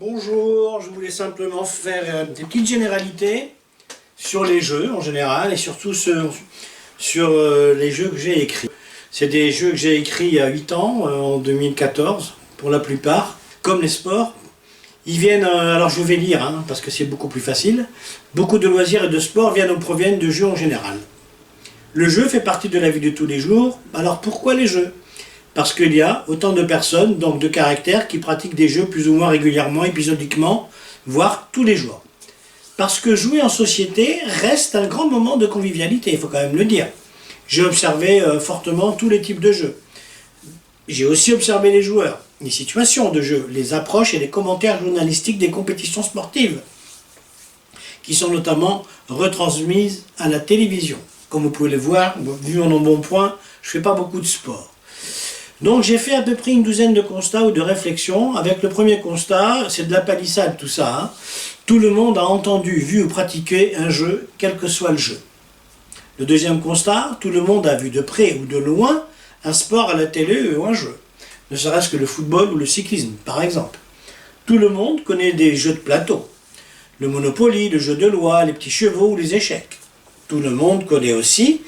Bonjour, je voulais simplement faire des petites généralités sur les jeux en général et surtout sur les jeux que j'ai écrits. C'est des jeux que j'ai écrits il y a 8 ans, en 2014 pour la plupart. Comme les sports, ils viennent, alors je vais lire parce que c'est beaucoup plus facile. Beaucoup de loisirs et de sports proviennent de jeux en général. Le jeu fait partie de la vie de tous les jours, alors pourquoi les jeux ? Parce qu'il y a autant de personnes, donc de caractères, qui pratiquent des jeux plus ou moins régulièrement, épisodiquement, voire tous les jours. Parce que jouer en société reste un grand moment de convivialité, il faut quand même le dire. J'ai observé fortement tous les types de jeux. J'ai aussi observé les joueurs, les situations de jeu, les approches et les commentaires journalistiques des compétitions sportives, qui sont notamment retransmises à la télévision. Comme vous pouvez le voir, vu mon embonpoint, je ne fais pas beaucoup de sport. Donc j'ai fait à peu près une douzaine de constats ou de réflexions. Avec le premier constat, c'est de la palissade tout ça. Tout le monde a entendu, vu ou pratiqué un jeu, quel que soit le jeu. Le deuxième constat, tout le monde a vu de près ou de loin un sport à la télé ou un jeu. Ne serait-ce que le football ou le cyclisme, par exemple. Tout le monde connaît des jeux de plateau. Le Monopoly, le jeu de loi, les petits chevaux ou les échecs. Tout le monde connaît aussi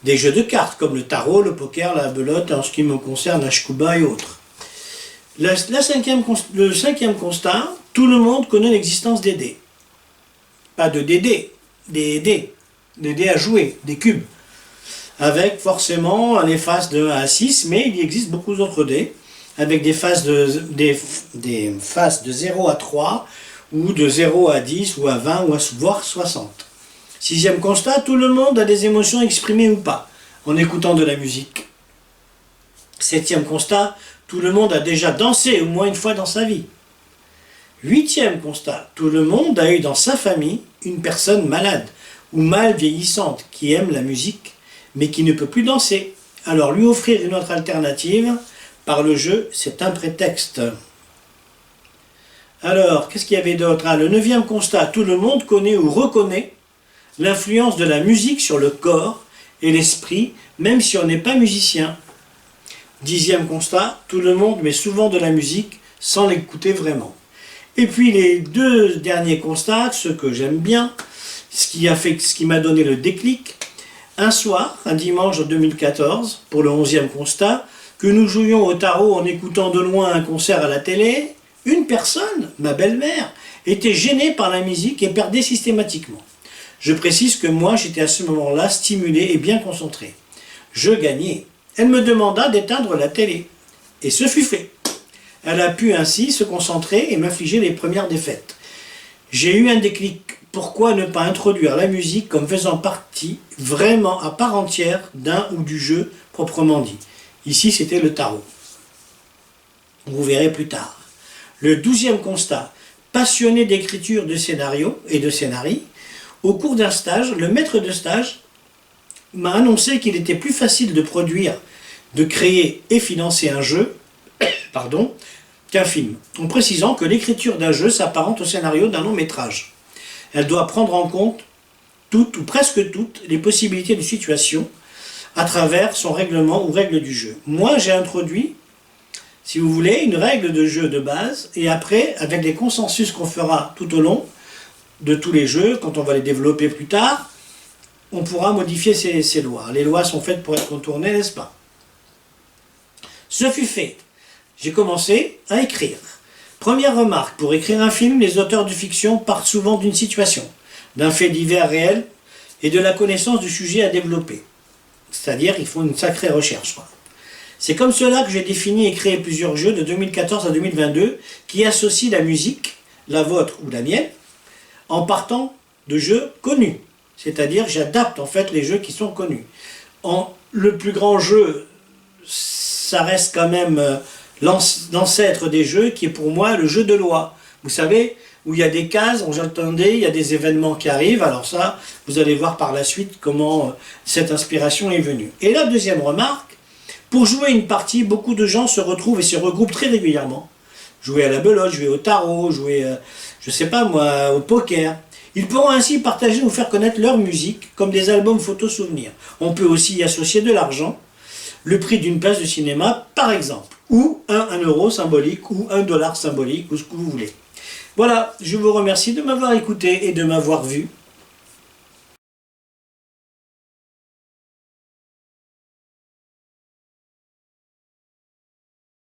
des jeux de cartes, comme le tarot, le poker, la belote, en ce qui me concerne, la shkuba et autres. Le cinquième constat, tout le monde connaît l'existence des dés. Pas de dés, des dés à jouer, des cubes. Avec forcément les faces de 1 à 6, mais il existe beaucoup d'autres dés, avec des faces de 0 à 3, ou de 0 à 10, ou à 20, ou voire 60. Sixième constat, tout le monde a des émotions exprimées ou pas, en écoutant de la musique. Septième constat, tout le monde a déjà dansé au moins une fois dans sa vie. Huitième constat, tout le monde a eu dans sa famille une personne malade ou mal vieillissante qui aime la musique, mais qui ne peut plus danser. Alors lui offrir une autre alternative par le jeu, c'est un prétexte. Alors, qu'est-ce qu'il y avait d'autre ? Le neuvième constat, tout le monde connaît ou reconnaît l'influence de la musique sur le corps et l'esprit, même si on n'est pas musicien. Dixième constat, tout le monde met souvent de la musique sans l'écouter vraiment. Et puis les deux derniers constats, ceux que j'aime bien, ce qui m'a donné le déclic, un soir, un dimanche en 2014, pour le 11e constat, que nous jouions au tarot en écoutant de loin un concert à la télé, une personne, ma belle-mère, était gênée par la musique et perdait systématiquement. Je précise que moi, j'étais à ce moment-là stimulé et bien concentré. Je gagnais. Elle me demanda d'éteindre la télé. Et ce fut fait. Elle a pu ainsi se concentrer et m'infliger les premières défaites. J'ai eu un déclic. Pourquoi ne pas introduire la musique comme faisant partie, vraiment à part entière, d'un ou du jeu proprement dit. Ici, c'était le tarot. Vous verrez plus tard. Le 12e constat. Passionné d'écriture de scénarios et de scénarii, au cours d'un stage, le maître de stage m'a annoncé qu'il était plus facile de produire, de créer et financer un jeu qu'un film, en précisant que l'écriture d'un jeu s'apparente au scénario d'un long métrage. Elle doit prendre en compte toutes ou presque toutes les possibilités de situation à travers son règlement ou règle du jeu. Moi, j'ai introduit, si vous voulez, une règle de jeu de base, et après, avec les consensus qu'on fera tout au long de tous les jeux, quand on va les développer plus tard, on pourra modifier ces lois. Les lois sont faites pour être contournées, n'est-ce pas ? Ce fut fait. J'ai commencé à écrire. Première remarque, pour écrire un film, les auteurs de fiction partent souvent d'une situation, d'un fait divers réel et de la connaissance du sujet à développer. C'est-à-dire, il faut une sacrée recherche. C'est comme cela que j'ai défini et créé plusieurs jeux de 2014 à 2022 qui associent la musique, la vôtre ou la mienne, en partant de jeux connus. C'est-à-dire, j'adapte en fait les jeux qui sont connus. Le plus grand jeu, ça reste quand même l'ancêtre des jeux, qui est pour moi le jeu de loi. Vous savez, où il y a des cases, j'entendais, il y a des événements qui arrivent, alors ça, vous allez voir par la suite comment cette inspiration est venue. Et la deuxième remarque, pour jouer une partie, beaucoup de gens se retrouvent et se regroupent très régulièrement. Jouer à la belote, jouer au tarot, jouer, je sais pas moi, au poker. Ils pourront ainsi partager ou faire connaître leur musique comme des albums photos souvenirs. On peut aussi y associer de l'argent, le prix d'une place de cinéma par exemple, ou un euro symbolique ou $1 symbolique, ou ce que vous voulez. Voilà, je vous remercie de m'avoir écouté et de m'avoir vu.